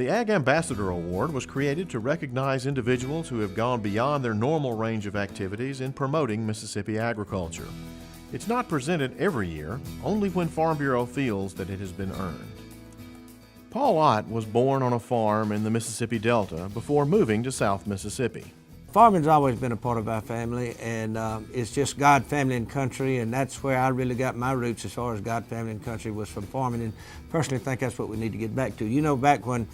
The Ag Ambassador Award was created to recognize individuals who have gone beyond their normal range of activities in promoting Mississippi agriculture. It's not presented every year, only when Farm Bureau feels that it has been earned. Paul Ott was born on a farm in the Mississippi Delta before moving to South Mississippi. Farming's always been a part of our family, and it's just God, family, and country, and that's where I really got my roots as far as God, family, and country was from farming, and personally think that's what we need to get back to. You know, back when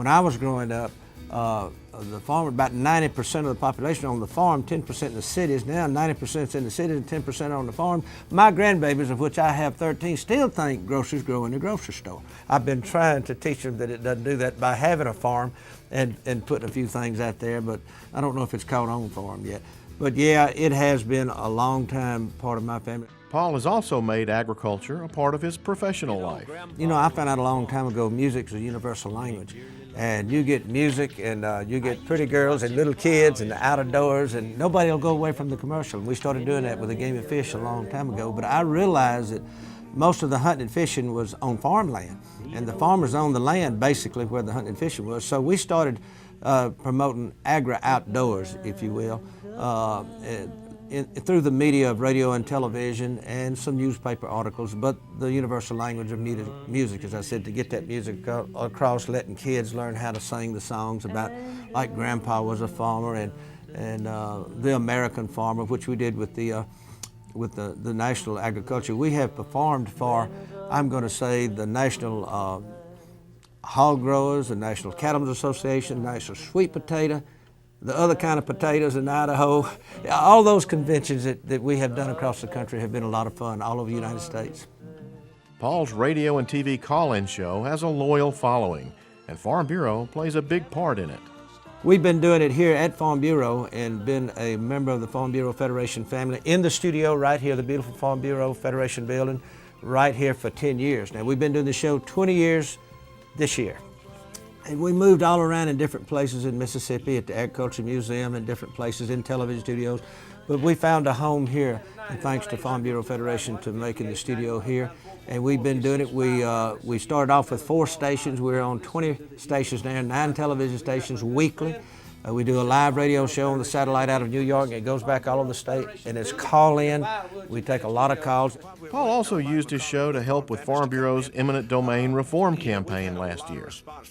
I was growing up, the farm, about 90% of the population on the farm, 10% in the cities. Now 90% is in the cities and 10% on the farm. My grandbabies, of which I have 13, still think groceries grow in the grocery store. I've been trying to teach them that it doesn't do that by having a farm and putting a few things out there, but I don't know if it's caught on for them yet. But yeah, it has been a long time part of my family. Paul has also made agriculture a part of his professional life. You know, I found out a long time ago music is a universal language. And you get music and you get pretty girls and little kids and out of doors, and nobody will go away from the commercial. And we started doing that with a game of fish a long time ago. But I realized that most of the hunting and fishing was on farmland. And the farmers owned the land basically where the hunting and fishing was. So we started promoting agri-outdoors, if you will, through the media of radio and television and some newspaper articles, but the universal language of music, as I said, to get that music across, letting kids learn how to sing the songs about, like Grandpa was a farmer and the American farmer, which we did with the National Agriculture. We have performed for, I'm going to say, the National Hog Growers, the National Cattlemen's Association, National Sweet Potato, the other kind of potatoes in Idaho. All those conventions that we have done across the country have been a lot of fun all over the United States. Paul's radio and TV call-in show has a loyal following, and Farm Bureau plays a big part in it. We've been doing it here at Farm Bureau and been a member of the Farm Bureau Federation family in the studio right here, the beautiful Farm Bureau Federation building, right here for 10 years. Now, we've been doing the show 20 years this year. And we moved all around in different places in Mississippi, at the Agriculture Museum and different places in television studios. But we found a home here, and thanks to Farm Bureau Federation to making the studio here. And we've been doing it. We started off with 4 stations. We're on 20 stations now, 9 television stations weekly. We do a live radio show on the satellite out of New York, and it goes back all over the state, and it's call-in. We take a lot of calls. Paul also used his show to help with Farm Bureau's eminent domain reform campaign last year.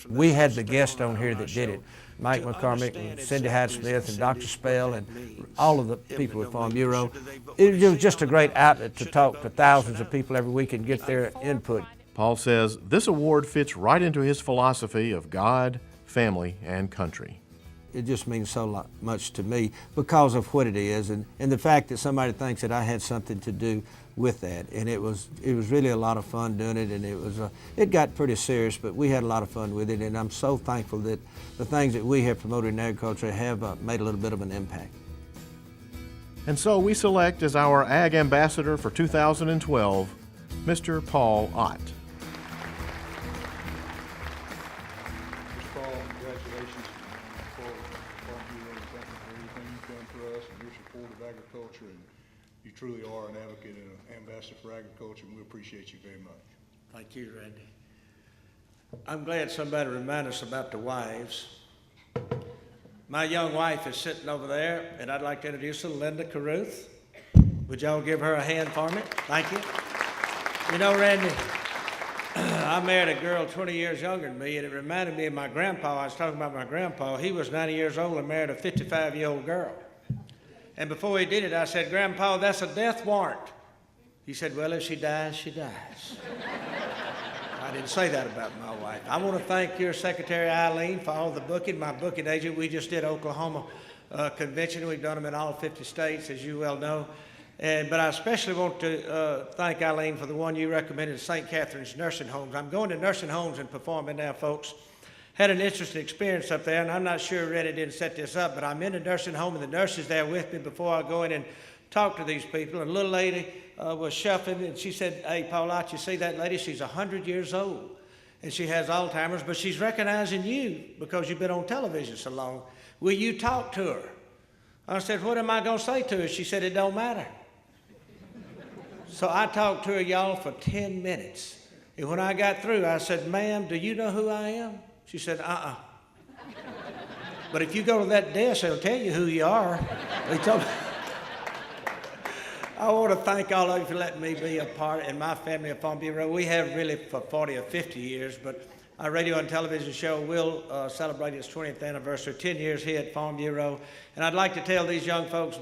We had the guests on here that did it, Mike McCormick and Cindy Hyde-Smith and Dr. Spell and all of the people at Farm Bureau. It was just a great outlet to talk to thousands of people every week and get their input. Paul says this award fits right into his philosophy of God, family, and country. It just means so much to me because of what it is and the fact that somebody thinks that I had something to do with that. And it was really a lot of fun doing it, and it got pretty serious, but we had a lot of fun with it, and I'm so thankful that the things that we have promoted in agriculture have made a little bit of an impact. And so we select as our Ag Ambassador for 2012, Mr. Paul Ott. Agriculture, and you truly are an advocate and an ambassador for agriculture, and we appreciate you very much. Thank you, Randy. I'm glad somebody reminded us about the wives. My young wife is sitting over there, and I'd like to introduce her, Linda Caruth. Would y'all give her a hand for me? Thank you. You know, Randy, I married a girl 20 years younger than me, and it reminded me of my grandpa. I was talking about my grandpa. He was 90 years old and married a 55-year-old girl. And before he did it, I said, "Grandpa, that's a death warrant." He said, "Well, if she dies, she dies." I didn't say that about my wife. I want to thank your Secretary Eileen for all the booking, my booking agent. We just did Oklahoma convention. We've done them in all 50 states, as you well know. But I especially want to thank Eileen for the one you recommended, St. Catherine's Nursing Homes. I'm going to nursing homes and performing now, folks. Had an interesting experience up there, and I'm not sure Reddy didn't set this up, but I'm in the nursing home, and the nurse is there with me before I go in and talk to these people. And a little lady was shuffling, and she said, "Hey, Paul Ott, you see that lady? She's 100 years old, and she has Alzheimer's, but she's recognizing you because you've been on television so long. Will you talk to her?" I said, "What am I going to say to her?" She said, "It don't matter." So I talked to her, y'all, for 10 minutes. And when I got through, I said, "Ma'am, do you know who I am?" She said, But if you go to that desk, they'll tell you who you are. They told me. I want to thank all of you for letting me be a part, and my family of Farm Bureau. We have really for 40 or 50 years, but our radio and television show will celebrate its 20th anniversary, 10 years here at Farm Bureau. And I'd like to tell these young folks,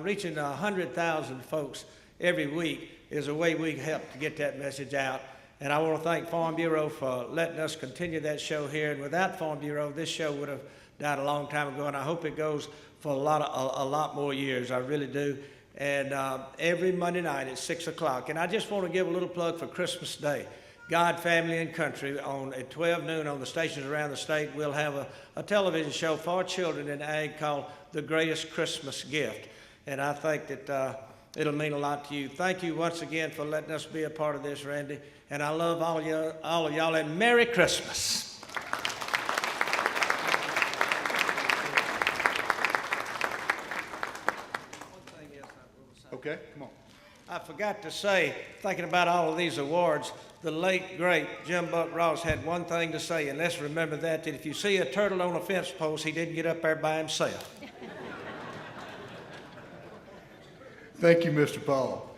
reaching 100,000 folks every week is a way we help to get that message out. And I want to thank Farm Bureau for letting us continue that show here. And without Farm Bureau, this show would have died a long time ago, and I hope it goes for a lot more years. I really do. And every Monday night at 6 o'clock. And I just want to give a little plug for Christmas Day. God, Family, and Country at 12 noon on the stations around the state. We'll have a television show for children in ag called The Greatest Christmas Gift. And I think that it'll mean a lot to you. Thank you once again for letting us be a part of this, Randy. And I love all of y'all, and Merry Christmas. Okay, come on. I forgot to say, thinking about all of these awards, the late, great Jim Buck Ross had one thing to say, and let's remember that if you see a turtle on a fence post, he didn't get up there by himself. Thank you, Mr. Paul.